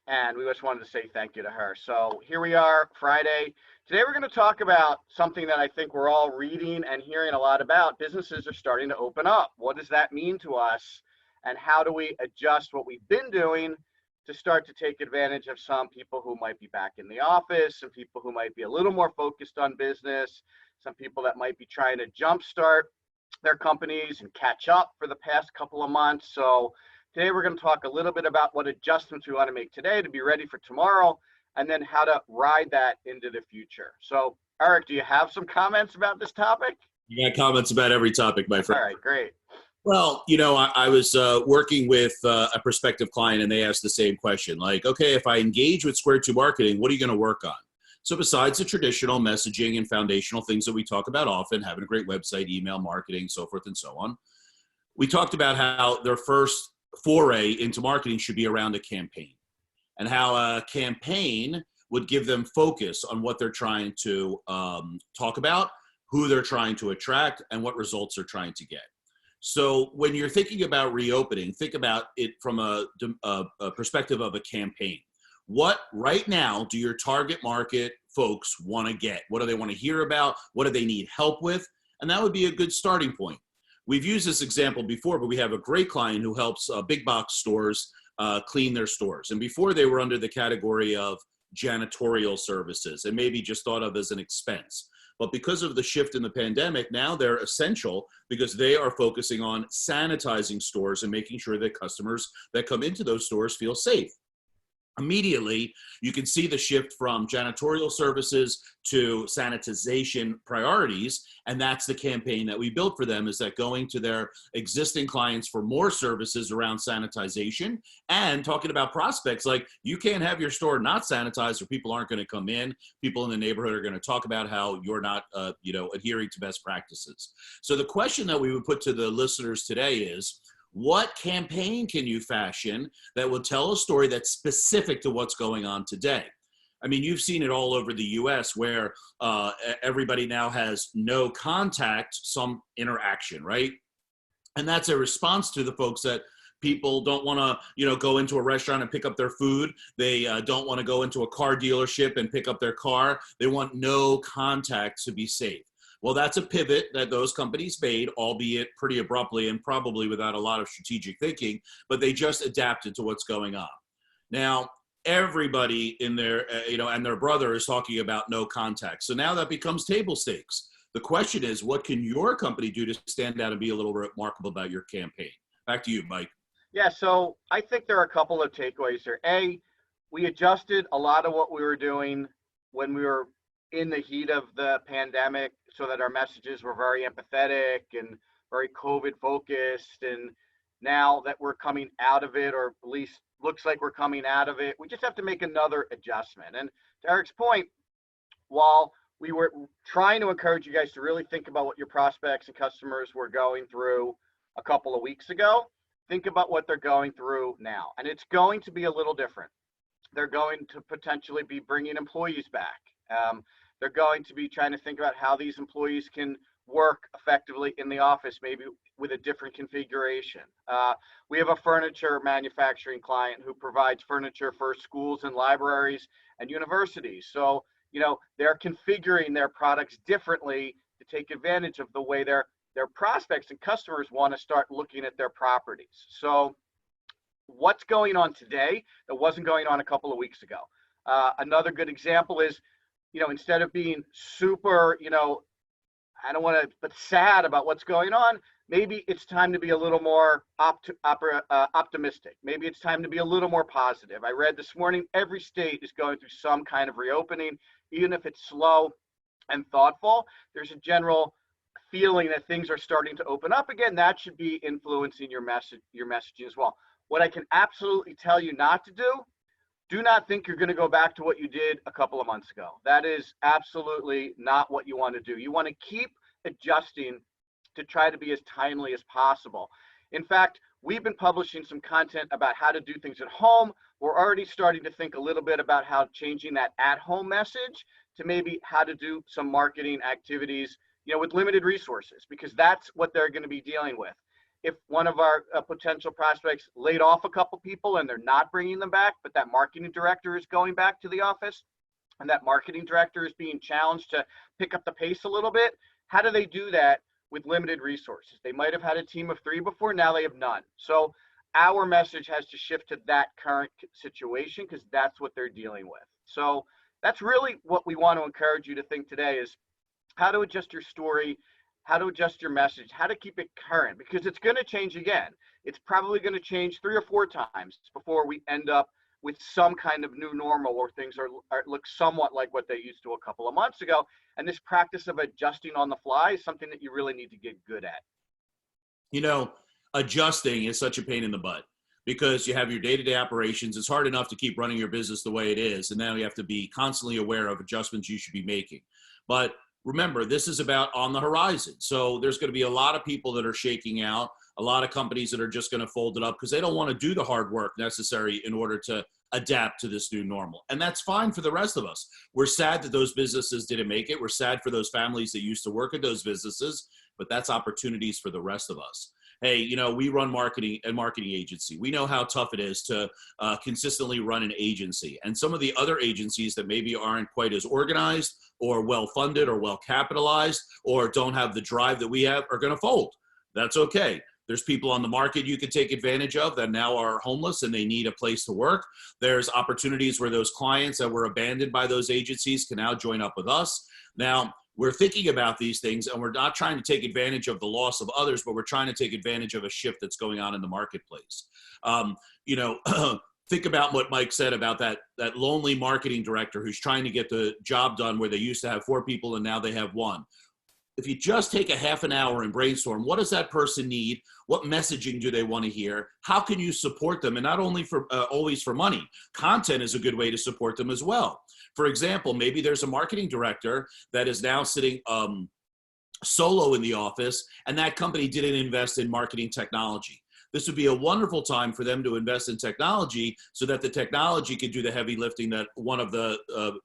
and we just wanted to say thank you to her. So here we are, Friday. Today we're going to talk about something that I think we're all reading and hearing a lot about. Businesses are starting to open up. What does that mean to us? And how do we adjust what we've been doing to start to take advantage of some people who might be back in the office, some people who might be a little more focused on business, some people that might be trying to jumpstart their companies and catch up for the past couple of months. So today we're going to talk a little bit about what adjustments we want to make today to be ready for tomorrow, and then how to ride that into the future. So Eric, do you have some comments about this topic? You got comments about every topic, my friend. All right, great. Well, I was working with a prospective client, and they asked the same question. Like, okay, if I engage with Square 2 Marketing, what are you going to work on? So besides the traditional messaging and foundational things that we talk about often, having a great website, email marketing, so forth and so on, we talked about how their first foray into marketing should be around a campaign, and how a campaign would give them focus on what they're trying to talk about, who they're trying to attract, and what results they're trying to get. So when you're thinking about reopening, think about it from a perspective of a campaign. What right now do your target market folks want to get? What do they want to hear about? What do they need help with? And that would be a good starting point. We've used this example before, but we have a great client who helps big box stores clean their stores. And before, they were under the category of janitorial services and maybe just thought of as an expense. But because of the shift in the pandemic, now they're essential because they are focusing on sanitizing stores and making sure that customers that come into those stores feel safe. Immediately, you can see the shift from janitorial services to sanitization priorities, and that's the campaign that we built for them, is that going to their existing clients for more services around sanitization and talking about prospects like, you can't have your store not sanitized or people aren't going to come in. People in the neighborhood are going to talk about how you're not adhering to best practices. So the question that we would put to the listeners today is, what campaign can you fashion that will tell a story that's specific to what's going on today? I mean, you've seen it all over the US where everybody now has no contact, some interaction, right? And that's a response to the folks that people don't want to, go into a restaurant and pick up their food. They don't want to go into a car dealership and pick up their car. They want no contact to be safe. Well, that's a pivot that those companies made, albeit pretty abruptly and probably without a lot of strategic thinking, but they just adapted to what's going on. Now, everybody in their, and their brother is talking about no contact. So now that becomes table stakes. The question is, what can your company do to stand out and be a little remarkable about your campaign? Back to you, Mike. Yeah, so I think there are a couple of takeaways here. A, we adjusted a lot of what we were doing when we were in the heat of the pandemic so that our messages were very empathetic and very COVID focused. And now that we're coming out of it, or at least looks like we're coming out of it, we just have to make another adjustment. And to Eric's point, while we were trying to encourage you guys to really think about what your prospects and customers were going through a couple of weeks ago, think about what they're going through now. And it's going to be a little different. They're going to potentially be bringing employees back. They're going to be trying to think about how these employees can work effectively in the office, maybe with a different configuration. We have a furniture manufacturing client who provides furniture for schools and libraries and universities. So, they're configuring their products differently to take advantage of the way their prospects and customers want to start looking at their properties. So what's going on today that wasn't going on a couple of weeks ago? Another good example is, instead of being super, I don't want to, but sad about what's going on, maybe it's time to be a little more optimistic. Maybe it's time to be a little more positive. I read this morning, every state is going through some kind of reopening, even if it's slow and thoughtful. There's a general feeling that things are starting to open up again. That should be influencing your messaging as well. What I can absolutely tell you not to do not think you're going to go back to what you did a couple of months ago. That is absolutely not what you want to do. You want to keep adjusting to try to be as timely as possible. In fact, we've been publishing some content about how to do things at home. We're already starting to think a little bit about how changing that at-home message to maybe how to do some marketing activities, with limited resources, because that's what they're going to be dealing with. if one of our potential prospects laid off a couple people and they're not bringing them back, but that marketing director is going back to the office and that marketing director is being challenged to pick up the pace a little bit, how do they do that with limited resources? They might have had a team of 3 before, now they have none. So our message has to shift to that current situation because that's what they're dealing with. So that's really what we want to encourage you to think today is how to adjust your story, how to adjust your message, how to keep it current, because it's going to change again. It's probably going to change 3 or 4 times before we end up with some kind of new normal where things look somewhat like what they used to a couple of months ago. And this practice of adjusting on the fly is something that you really need to get good at. You know, adjusting is such a pain in the butt because you have your day-to-day operations. It's hard enough to keep running your business the way it is. And now you have to be constantly aware of adjustments you should be making. But remember, this is about on the horizon. So there's going to be a lot of people that are shaking out, a lot of companies that are just going to fold it up because they don't want to do the hard work necessary in order to adapt to this new normal. And that's fine for the rest of us. We're sad that those businesses didn't make it. We're sad for those families that used to work at those businesses, but that's opportunities for the rest of us. Hey, you know, we run marketing agency. We know how tough it is to consistently run an agency. And some of the other agencies that maybe aren't quite as organized or well-funded or well-capitalized or don't have the drive that we have are going to fold. That's okay. There's people on the market you can take advantage of that now are homeless and they need a place to work. There's opportunities where those clients that were abandoned by those agencies can now join up with us. Now, we're thinking about these things and we're not trying to take advantage of the loss of others, but we're trying to take advantage of a shift that's going on in the marketplace. You know, think about what Mike said about that lonely marketing director who's trying to get the job done where they used to have 4 people and now they have 1. If you just take a half an hour and brainstorm, what does that person need? What messaging do they want to hear? How can you support them? And not only for always for money, content is a good way to support them as well. For example, maybe there's a marketing director that is now sitting solo in the office and that company didn't invest in marketing technology. This would be a wonderful time for them to invest in technology so that the technology could do the heavy lifting that one of the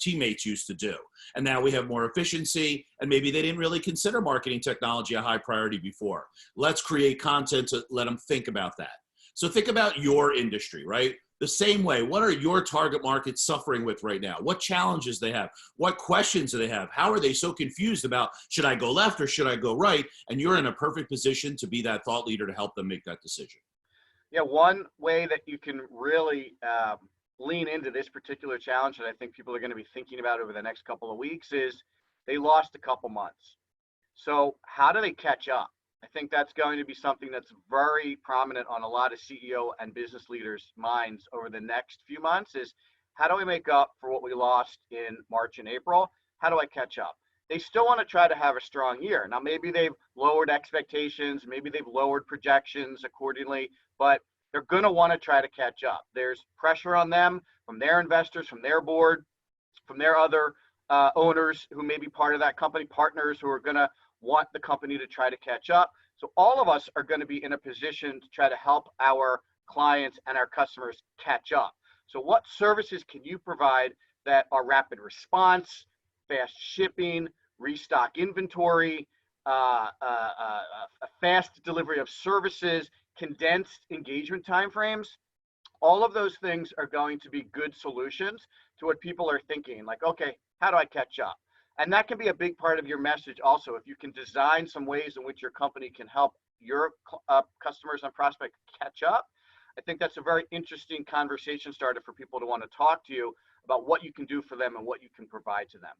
teammates used to do. And now we have more efficiency, and maybe they didn't really consider marketing technology a high priority before. Let's create content to let them think about that. So think about your industry, right? The same way, what are your target markets suffering with right now? What challenges they have? What questions do they have? How are they so confused about, should I go left or should I go right? And you're in a perfect position to be that thought leader to help them make that decision. Yeah, one way that you can really lean into this particular challenge that I think people are going to be thinking about over the next couple of weeks is they lost a couple months. So how do they catch up? I think that's going to be something that's very prominent on a lot of CEO and business leaders' minds over the next few months is how do I make up for what we lost in March and April? How do I catch up? They still want to try to have a strong year. Now, maybe they've lowered expectations, maybe they've lowered projections accordingly, but they're going to want to try to catch up. There's pressure on them from their investors, from their board, from their other owners who may be part of that company, partners who are going to want the company to try to catch up. So all of us are going to be in a position to try to help our clients and our customers catch up. So what services can you provide that are rapid response, fast shipping, restock inventory, a fast delivery of services, condensed engagement timeframes? All of those things are going to be good solutions to what people are thinking. Like, okay, how do I catch up? And that can be a big part of your message also. If you can design some ways in which your company can help your customers and prospects catch up, I think that's a very interesting conversation starter for people to want to talk to you about what you can do for them and what you can provide to them.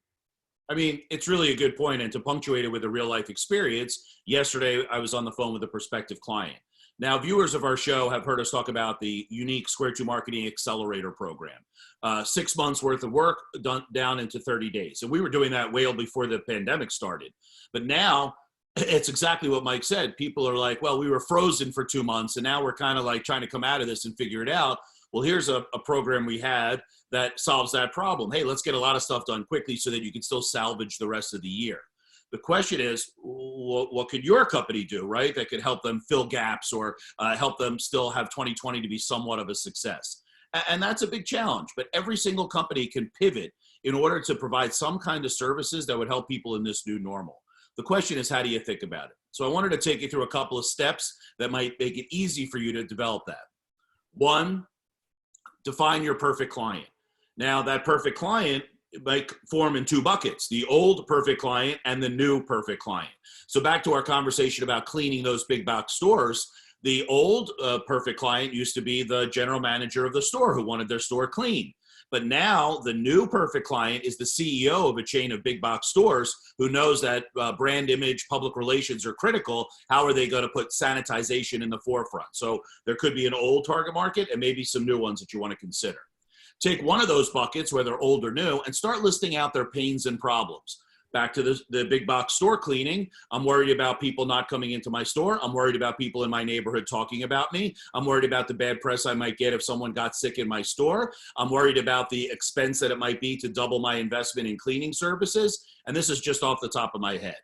I mean, it's really a good point. And to punctuate it with a real life experience, yesterday I was on the phone with a prospective client. Now, viewers of our show have heard us talk about the unique Square 2 Marketing Accelerator Program. 6 months worth of work done down into 30 days. And we were doing that way before the pandemic started. But now it's exactly what Mike said. People are like, well, we were frozen for 2 months and now we're kind of like trying to come out of this and figure it out. Well, here's a program we had that solves that problem. Hey, let's get a lot of stuff done quickly so that you can still salvage the rest of the year. The question is, what could your company do, right, that could help them fill gaps or help them still have 2020 to be somewhat of a success? And that's a big challenge, but every single company can pivot in order to provide some kind of services that would help people in this new normal. The question is, how do you think about it? So I wanted to take you through a couple of steps that might make it easy for you to develop that. One, define your perfect client. Now, that perfect client might form in two buckets, the old perfect client and the new perfect client. So back to our conversation about cleaning those big box stores, the old perfect client used to be the general manager of the store who wanted their store clean. But now the new perfect client is the CEO of a chain of big box stores who knows that brand image, public relations are critical. How are they going to put sanitization in the forefront? So there could be an old target market and maybe some new ones that you want to consider. Take one of those buckets, whether old or new, and start listing out their pains and problems. Back to the big box store cleaning. I'm worried about people not coming into my store. I'm worried about people in my neighborhood talking about me. I'm worried about the bad press I might get if someone got sick in my store. I'm worried about the expense that it might be to double my investment in cleaning services. And this is just off the top of my head.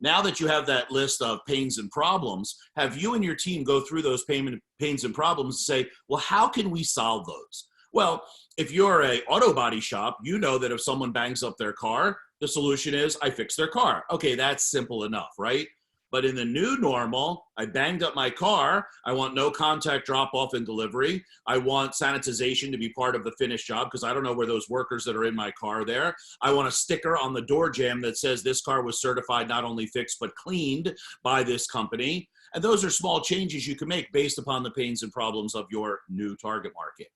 Now that you have that list of pains and problems, have you and your team go through those pains and problems and say, well, how can we solve those? Well, if you're an auto body shop, you know that if someone bangs up their car, the solution is I fix their car. Okay, that's simple enough, right? But in the new normal, I banged up my car. I want no contact drop off and delivery. I want sanitization to be part of the finished job because I don't know where those workers that are in my car are there. I want a sticker on the door jamb that says this car was certified not only fixed but cleaned by this company. And those are small changes you can make based upon the pains and problems of your new target market.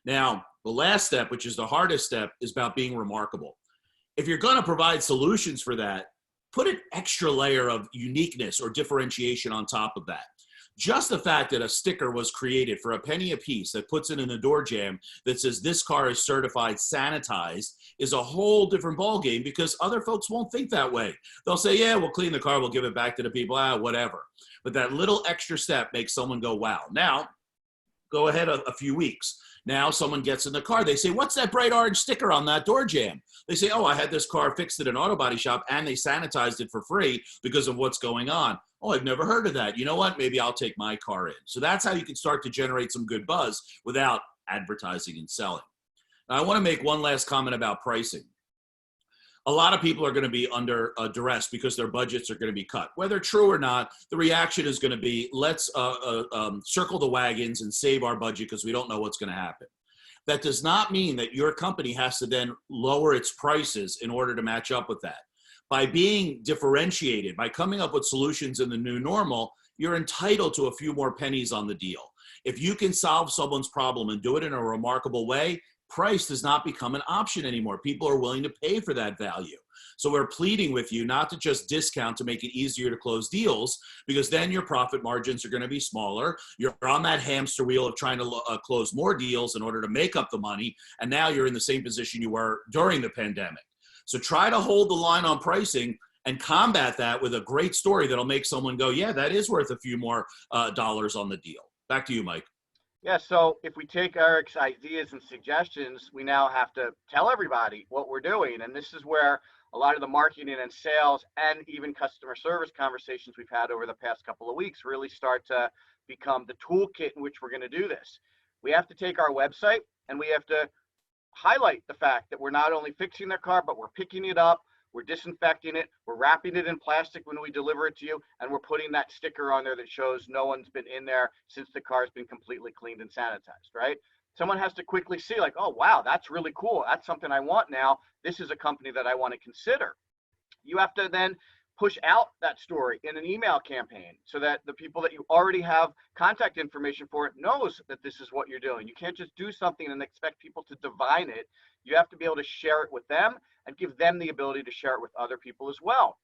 Now, the last step, which is the hardest step, is about being remarkable. If you're going to provide solutions for that, put an extra layer of uniqueness or differentiation on top of that. Just the fact that a sticker was created for a penny a piece that puts it in the door jamb that says this car is certified sanitized is a whole different ballgame because other folks won't think that way. They'll say, yeah, we'll clean the car, we'll give it back to the people, whatever. But that little extra step makes someone go, wow. Now, go ahead a few weeks. Now someone gets in the car. They say, what's that bright orange sticker on that door jamb? They say, oh, I had this car fixed at an auto body shop and they sanitized it for free because of what's going on. Oh, I've never heard of that. You know what? Maybe I'll take my car in. So that's how you can start to generate some good buzz without advertising and selling. Now, I want to make one last comment about pricing. A lot of people are going to be under duress because their budgets are going to be cut. Whether true or not, the reaction is going to be, let's circle the wagons and save our budget because we don't know what's going to happen. That does not mean that your company has to then lower its prices in order to match up with that. By being differentiated, by coming up with solutions in the new normal, you're entitled to a few more pennies on the deal. If you can solve someone's problem and do it in a remarkable way, price does not become an option anymore. People are willing to pay for that value. So we're pleading with you not to just discount to make it easier to close deals, because then your profit margins are going to be smaller. You're on that hamster wheel of trying to close more deals in order to make up the money. And now you're in the same position you were during the pandemic. So try to hold the line on pricing and combat that with a great story that'll make someone go, yeah, that is worth a few more dollars on the deal. Back to you, Mike. Yeah, so if we take Eric's ideas and suggestions, we now have to tell everybody what we're doing. And this is where a lot of the marketing and sales and even customer service conversations we've had over the past couple of weeks really start to become the toolkit in which we're going to do this. We have to take our website and we have to highlight the fact that we're not only fixing their car, but we're picking it up, we're disinfecting it, we're wrapping it in plastic when we deliver it to you, and we're putting that sticker on there that shows no one's been in there since the car's been completely cleaned and sanitized, right? Someone has to quickly see like, oh, wow, that's really cool. That's something I want now. This is a company that I want to consider. You have to then push out that story in an email campaign so that the people that you already have contact information for knows that this is what you're doing. You can't just do something and expect people to divine it. You have to be able to share it with them and give them the ability to share it with other people as well.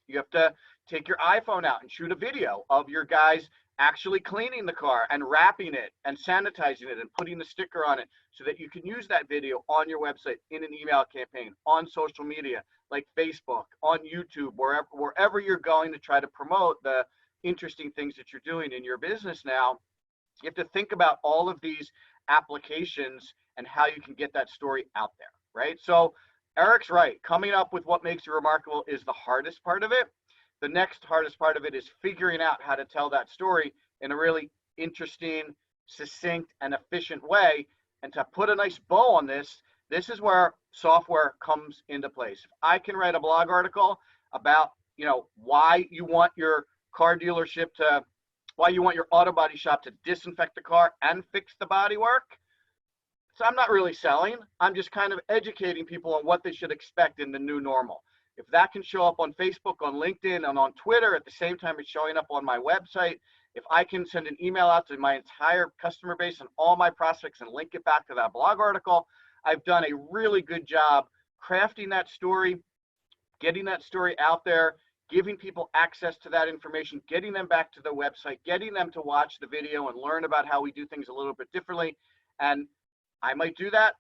You have to take your iPhone out and shoot a video of your guys actually cleaning the car and wrapping it and sanitizing it and putting the sticker on it so that you can use that video on your website, in an email campaign, on social media like Facebook, on YouTube, wherever you're going to try to promote the interesting things that you're doing in your business now. You have to think about all of these applications and how you can get that story out there, right? So Eric's right. Coming up with what makes you remarkable is the hardest part of it. The next hardest part of it is figuring out how to tell that story in a really interesting, succinct, and efficient way. And to put a nice bow on this, this is where software comes into place. If I can write a blog article about why you want your car dealership to, why you want your auto body shop to disinfect the car and fix the bodywork. So I'm not really selling. I'm just kind of educating people on what they should expect in the new normal. If that can show up on Facebook, on LinkedIn, and on Twitter at the same time it's showing up on my website, if I can send an email out to my entire customer base and all my prospects and link it back to that blog article, I've done a really good job crafting that story, getting that story out there, giving people access to that information, getting them back to the website, getting them to watch the video and learn about how we do things a little bit differently. And I might do that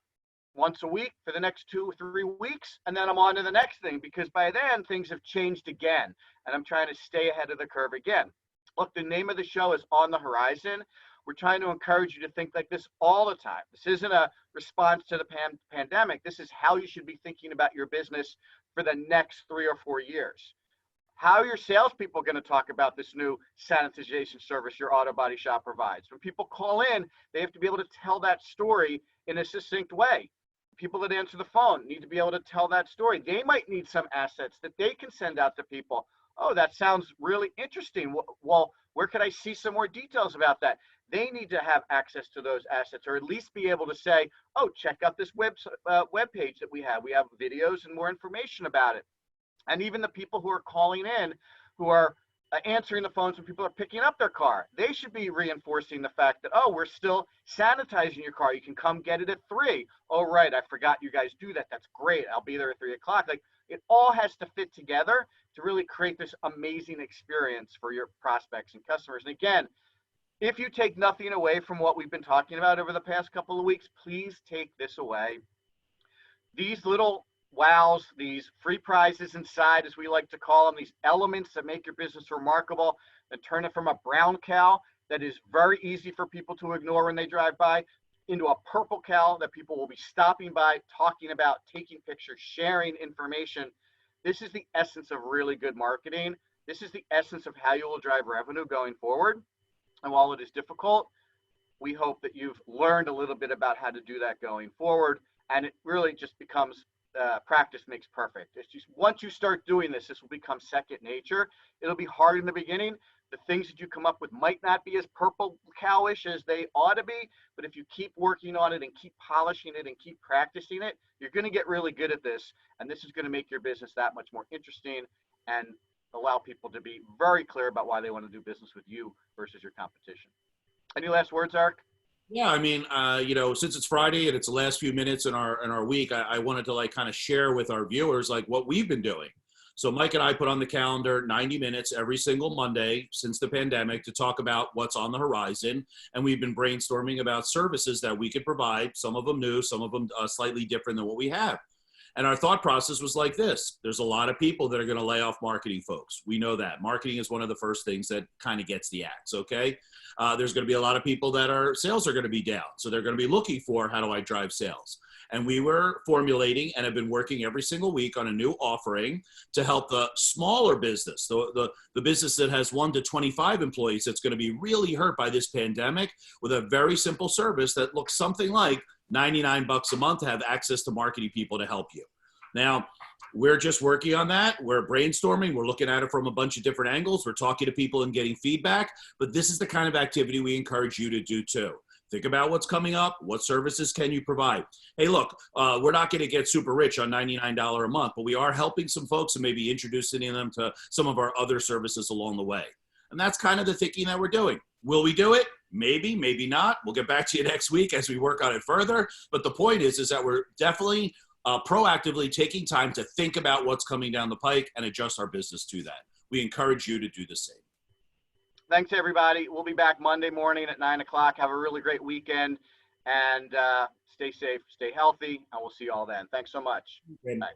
once a week for the next 2 or 3 weeks, and then I'm on to the next thing, because by then things have changed again, and I'm trying to stay ahead of the curve again. Look, the name of the show is On the Horizon. We're trying to encourage you to think like this all the time. This isn't a response to the pandemic. This is how you should be thinking about your business for the next 3 or 4 years. How are your salespeople going to talk about this new sanitization service your auto body shop provides? When people call in, they have to be able to tell that story in a succinct way. People that answer the phone need to be able to tell that story. They might need some assets that they can send out to people. Oh, that sounds really interesting. Well, where could I see some more details about that? They need to have access to those assets, or at least be able to say, oh, check out this web page that we have. We have videos and more information about it. And even the people who are calling in, who are answering the phones when people are picking up their car, they should be reinforcing the fact that, oh, we're still sanitizing your car. You can come get it at 3. Oh, right, I forgot you guys do that. That's great. I'll be there at 3 o'clock. Like, it all has to fit together to really create this amazing experience for your prospects and customers. And again, if you take nothing away from what we've been talking about over the past couple of weeks, please take this away. These little wows, these free prizes inside, as we like to call them, these elements that make your business remarkable and turn it from a brown cow that is very easy for people to ignore when they drive by into a purple cow that people will be stopping by, talking about, taking pictures, sharing information. This is the essence of really good marketing. This is the essence of how you will drive revenue going forward. And while it is difficult, we hope that you've learned a little bit about how to do that going forward. And it really just becomes practice makes perfect. It's just once you start doing this, this will become second nature. It'll be hard in the beginning. The things that you come up with might not be as purple cowish as they ought to be, but if you keep working on it and keep polishing it and keep practicing it, you're going to get really good at this. And this is going to make your business that much more interesting and allow people to be very clear about why they want to do business with you versus your competition. Any last words, Eric? Yeah, I mean, since it's Friday and it's the last few minutes in our week, I wanted to like kind of share with our viewers like what we've been doing. So Mike and I put on the calendar 90 minutes every single Monday since the pandemic to talk about what's on the horizon. And we've been brainstorming about services that we could provide, some of them new, some of them slightly different than what we have. And our thought process was like this. There's a lot of people that are going to lay off marketing folks. We know that. Marketing is one of the first things that kind of gets the axe, okay? There's going to be a lot of people that sales are going to be down. So they're going to be looking for, how do I drive sales? And we were formulating and have been working every single week on a new offering to help the smaller business, the business that has 1 to 25 employees that's going to be really hurt by this pandemic, with a very simple service that looks something like $99 a month to have access to marketing people to help you. Now, we're just working on that. We're brainstorming. We're looking at it from a bunch of different angles. We're talking to people and getting feedback. But this is the kind of activity we encourage you to do too. Think about what's coming up. What services can you provide? Hey, look, we're not going to get super rich on $99 a month, but we are helping some folks and maybe introducing them to some of our other services along the way. And that's kind of the thinking that we're doing. Will we do it? Maybe, maybe not. We'll get back to you next week as we work on it further. But the point is that we're definitely proactively taking time to think about what's coming down the pike and adjust our business to that. We encourage you to do the same. Thanks, everybody. We'll be back Monday morning at 9 o'clock. Have a really great weekend, and stay safe, stay healthy, and we'll see you all then. Thanks so much. Okay. Bye.